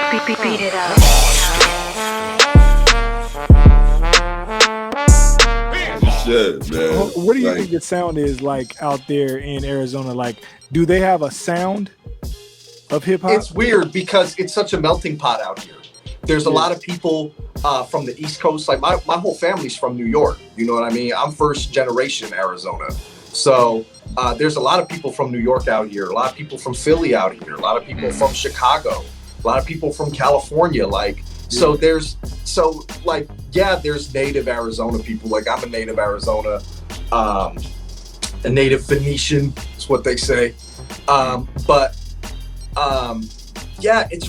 Beat it up. Shit, man. What do you think the sound is like out there in Arizona? Like, do they have a sound of hip hop? It's weird because it's such a melting pot out here. There's a lot of people from the East Coast. Like my whole family's from New York. You know what I mean? I'm first generation Arizona. So there's a lot of people from New York out here. A lot of people from Philly out here. A lot of people from Chicago. A lot of people from California. There's native Arizona people. Like I'm a native Arizona, a native Phoenician is what they say. It's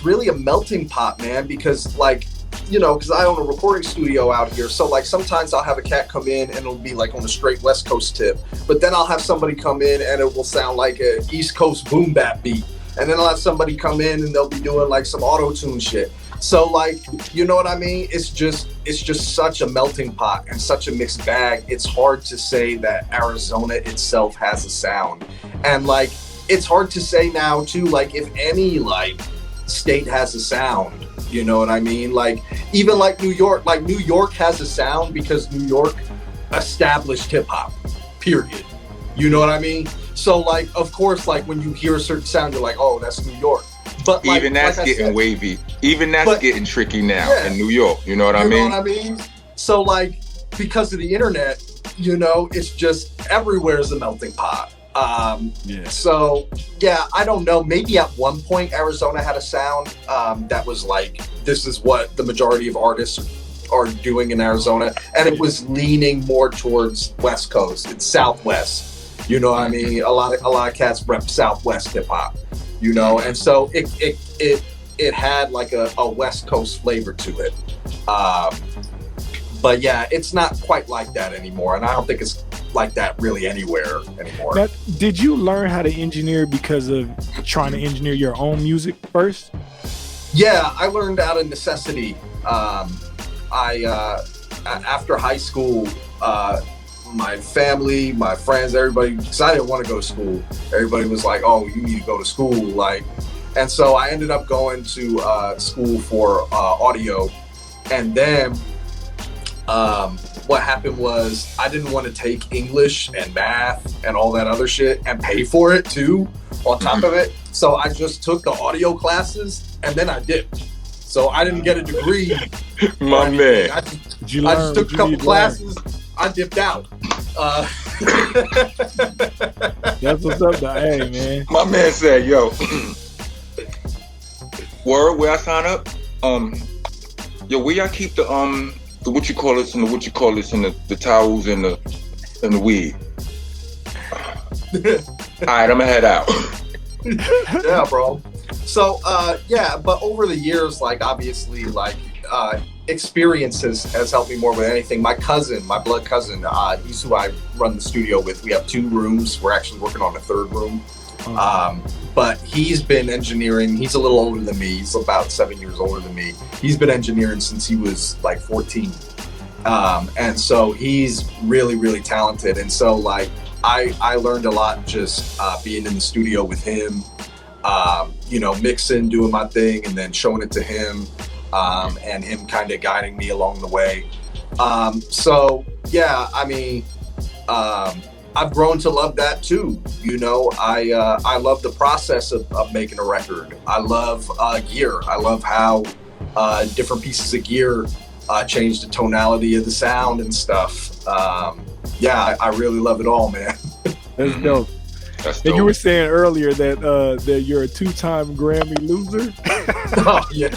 really a melting pot, man, because because I own a recording studio out here. So like sometimes I'll have a cat come in and it'll be like on a straight West Coast tip, but then I'll have somebody come in and it will sound like a East Coast boom bap beat. And then I'll have somebody come in and they'll be doing like some auto-tune shit. So like, you know what I mean? It's just such a melting pot and such a mixed bag. It's hard to say that Arizona itself has a sound. And like, it's hard to say now too, like if any like state has a sound, you know what I mean? Like even like New York has a sound because New York established hip hop, period. You know what I mean? So like, of course, like when you hear a certain sound, you're like, oh, that's New York. But like, even that's getting wavy. Even that's getting tricky now in New York. You know what I mean? You know what I mean? So like, because of the internet, you know, it's just everywhere is a melting pot. So yeah, I don't know. Maybe at one point Arizona had a sound that was like, this is what the majority of artists are doing in Arizona, and it was leaning more towards West Coast. It's Southwest. You know what I mean? A lot of cats rep Southwest hip hop. You know, and so it had like a West Coast flavor to it. But yeah, it's not quite like that anymore, and I don't think it's like that really anywhere anymore. Now, did you learn how to engineer because of trying to engineer your own music first? Yeah, I learned out of necessity. After high school, my family, my friends, everybody, because I didn't want to go to school. Everybody was like, oh, you need to go to school. Like, and so I ended up going to school for audio. And then what happened was I didn't want to take English and math and all that other shit and pay for it too on top of it. So I just took the audio classes and then I dipped. So I didn't get a degree. My man. I just took a couple classes. I dipped out. That's what's up, though. Hey, man. My man said, yo, word, where I sign up? Yo, where y'all keep the what you call this and the towels and the weed? All right, I'm gonna head out. Yeah, bro. So, but over the years, like, obviously, like, experience has helped me more with anything. My blood cousin, he's who I run the studio with. We have 2 rooms. We're actually working on a 3rd room. But he's been engineering. He's a little older than me. He's about 7 years older than me. He's been engineering since he was like 14. And so he's really, really talented. And so like, I learned a lot just being in the studio with him, mixing, doing my thing, and then showing it to him. And him kind of guiding me along the way. So yeah, I mean, I've grown to love that too. You know, I love the process of making a record. I love gear. I love how different pieces of gear change the tonality of the sound and stuff. I really love it all, man. That's dope. And you were saying earlier that you're a 2-time Grammy loser. Oh yeah.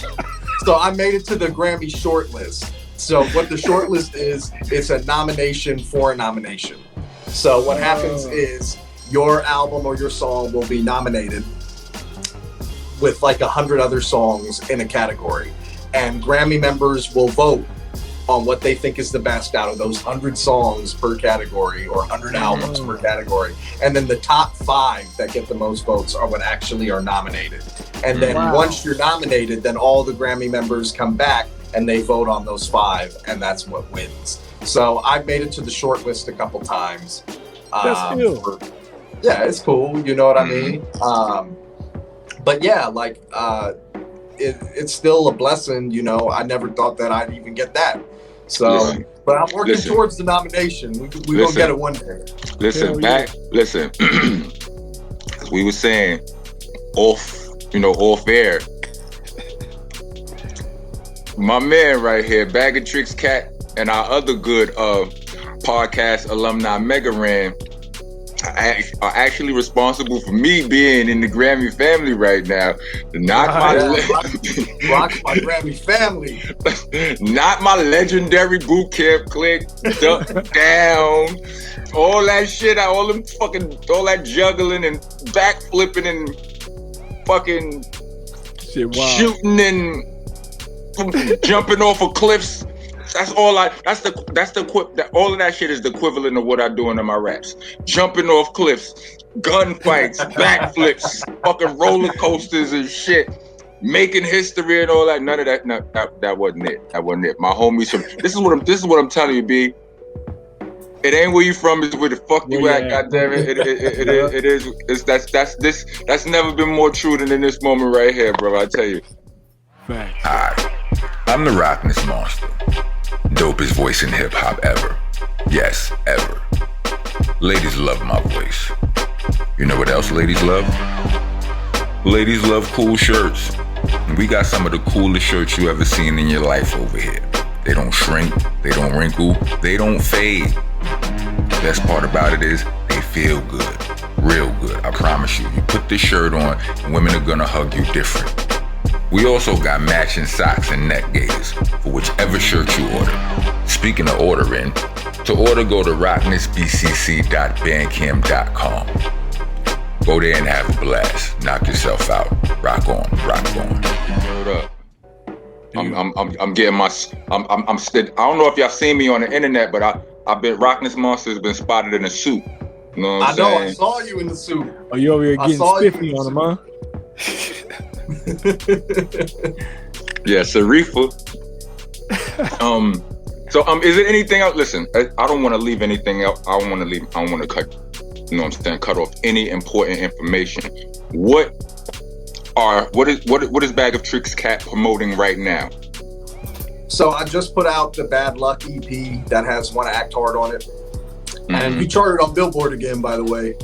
So I made it to the Grammy shortlist. So what the shortlist is, it's a nomination for a nomination. So what happens is your album or your song will be nominated with like 100 other songs in a category. And Grammy members will vote on what they think is the best out of those 100 songs per category or 100 albums per category. And then the top 5 that get the most votes are what actually are nominated. And then once you're nominated, then all the Grammy members come back and they vote on those 5, and that's what wins. So I've made it to the short list a couple times. That's cool. Yeah, it's cool. You know what I mean? But yeah, like it's still a blessing. You know, I never thought that I'd even get that. So, Listen, but I'm working towards the nomination. We gonna get it one day. Listen, listen. As we were saying, off air. My man right here, Bag of Tricks Cat, and our other good podcast alumni, Mega Ran, are actually responsible for me being in the Grammy family right now. Not rock my Grammy family. Not my legendary boot camp clique, duck down, all that shit, all that juggling and backflipping and fucking shooting and jumping off of cliffs. That's all all of that shit is the equivalent of what I do in my raps. Jumping off cliffs, gunfights, backflips, fucking roller coasters and shit. Making history and all that. None of that. No, that wasn't it. That wasn't it. My homies from this is what I'm telling you, B. It ain't where you from, it's where the fuck you at, goddammit. It is. That's never been more true than in this moment right here, bro. I tell you. Facts. Hi, I'm the Rockness monster. Dopest voice in hip hop ever. Yes, ever. Ladies love my voice. You know what else ladies love? Ladies love cool shirts. We got some of the coolest shirts you ever seen in your life over here. They don't shrink, they don't wrinkle, they don't fade. The best part about it is they feel good, real good. I promise you. You put this shirt on, and women are gonna hug you different. We also got matching socks and neck gaiters for whichever shirt you order. Speaking of ordering, to order, go to rocknessbcc.bandcamp.com. Go there and have a blast. Knock yourself out. Rock on, rock on. Hold up. I'm getting my. I'm still. I don't know if y'all seen me on the internet, but I've been Rockness Monster has been spotted in a suit. You know what I'm saying? I saw you in the suit. Oh, you over here getting spiffy on him, huh? Yeah, Sarifa. So is there anything else? Listen, I don't want to leave anything else. I don't want to cut. You know what I'm saying? Cut off any important information. What is Bag of Tricks Cat promoting right now? So I just put out the Bad Luck EP that has Wanna Act Hard on it. And we charted on Billboard again, by the way.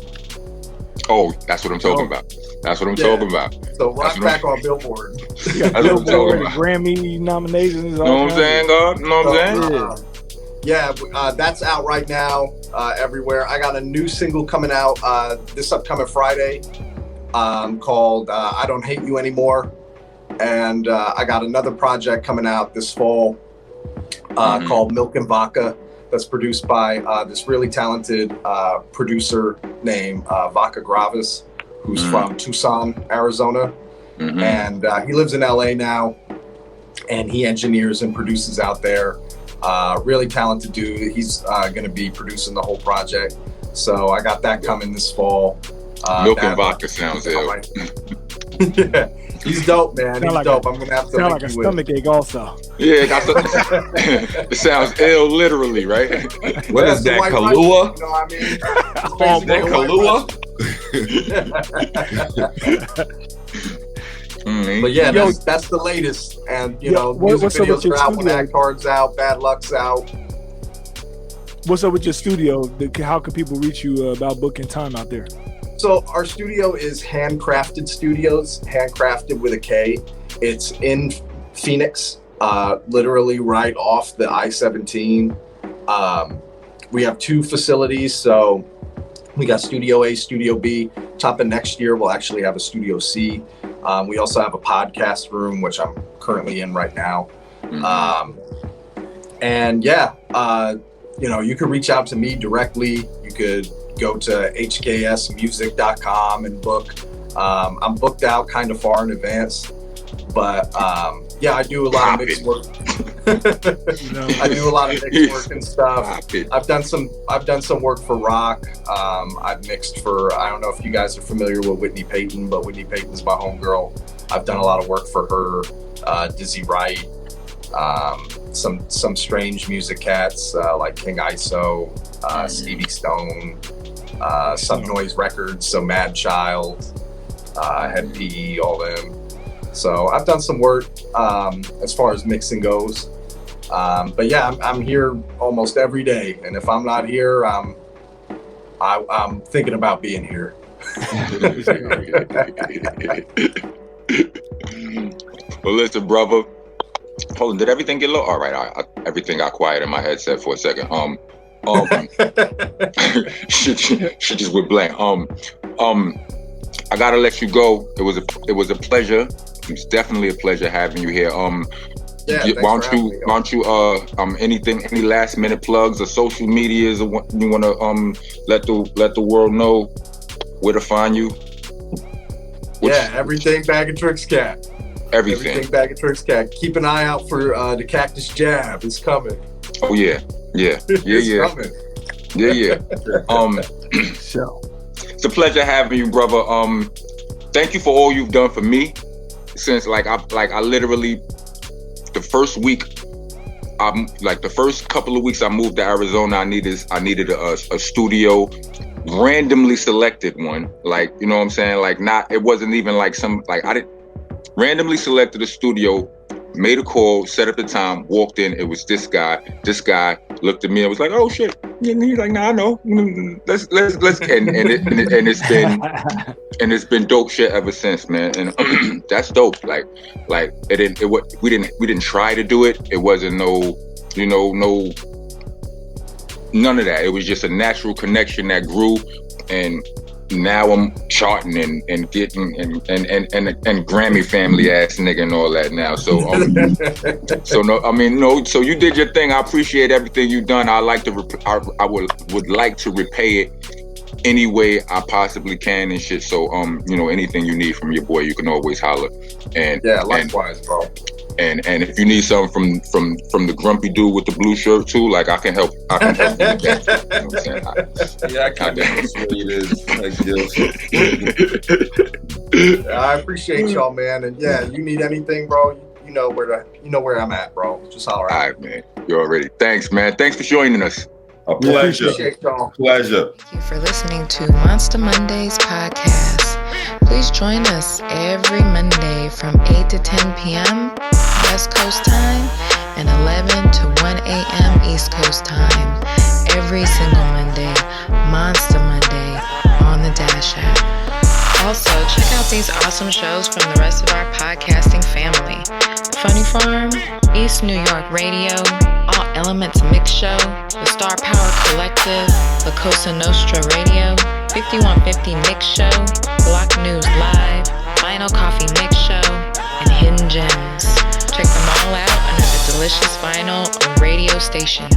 Oh, that's what I'm talking about. That's what I'm talking about. So rock back on Billboard. That's what I'm talking about. Grammy nominations. You know what I'm saying, God? You know what I'm saying? That's out right now everywhere. I got a new single coming out this upcoming Friday called I Don't Hate You Anymore. And I got another project coming out this fall called Milk and Vodka that's produced by this really talented producer named Vaca Gravis, who's from Tucson, Arizona. And he lives in LA now, and he engineers and produces out there. Really talented dude. He's going to be producing the whole project. So I got that coming this fall. Milk and Vodka sounds ill. Yeah, he's dope, man. He's dope. I'm going to have to sound like a stomach ache also. Yeah, it sounds ill literally, right? What is that, Kahlua? You know what I mean? Is that Kahlua? But yeah, that's the latest. And, you know, music videos are out, Wanna Act Hard's out, Bad Luck's out. What's up with your studio? How can people reach you about booking time out there? So our studio is Handcrafted Studios, handcrafted with a K. It's in Phoenix, literally right off the I-17. We have two facilities, so we got Studio A, Studio B. Top of next year, we'll actually have a Studio C. We also have a podcast room, which I'm currently in right now. You know, you could reach out to me directly. You could go to hksmusic.com and book. I'm booked out kind of far in advance, but I do a lot of mixed work. I do a lot of mixed work and stuff. I've done some work for rock. I've mixed for, I don't know if you guys are familiar with Whitney Payton, but Whitney Payton's my homegirl. I've done a lot of work for her, Dizzy Wright, some strange music cats like King ISO, Stevie Stone, Sub Noise Records, so Mad Child, Head PE, all them. So I've done some work as far as mixing goes. But yeah, I'm here almost every day, and if I'm not here, I'm thinking about being here. Well, listen, brother. Hold on, did everything get low? All right. Everything got quiet in my headset for a second. Shit just went blank. I gotta let you go. It was a pleasure. It was definitely a pleasure having you here. Yeah, why don't you any last minute plugs or social medias or what you want to let the world know where to find you? Everything Bag of Tricks Cat. Everything Bag of Tricks Cat. Keep an eye out for the Cactus Jab. It's coming. Oh yeah. Coming. So It's a pleasure having you, brother. Thank you for all you've done for me since I literally the first couple of weeks I moved to Arizona. I needed a studio, randomly selected one. Like, you know what I'm saying? Like, it wasn't even like I didn't randomly selected a studio, made a call, set up the time, walked in. It was this guy. This guy looked at me and was like, "Oh shit!" And he's like, "Nah, I know. Let's." And it's been dope shit ever since, man. And that's dope. We didn't try to do it. It wasn't none of that. It was just a natural connection that grew, and now I'm charting and getting and Grammy family ass nigga and all that now. So so you did your thing. I appreciate everything you've done. I would like to repay it any way I possibly can and shit. So anything you need from your boy, you can always holler. And yeah, likewise, bro. And if you need something from the grumpy dude with the blue shirt too, like I can help you with that. You know what I'm saying? I can't I appreciate y'all, man. And yeah, you need anything, bro, you know where I'm at, bro. Just holler out. All right, man. You already. Thanks, man. Thanks for joining us. A pleasure. Appreciate y'all. Pleasure. Thank you for listening to Monsta Mondayz Podcast. Please join us every Monday from 8 to 10 p.m. West Coast time and 11 to 1 a.m. East Coast time. Every single Monday, Monsta Monday on the Dash app. Also, check out these awesome shows from the rest of our podcasting family. Funny Farm, East New York Radio, All Elements Mix Show, the Star Power Collective, La Cosa Nostra Radio, 5150 Mix Show, Block News Live, Vinyl Coffee Mix Show, and Hidden Gems. Check them all out under the Delicious Vinyl radio station.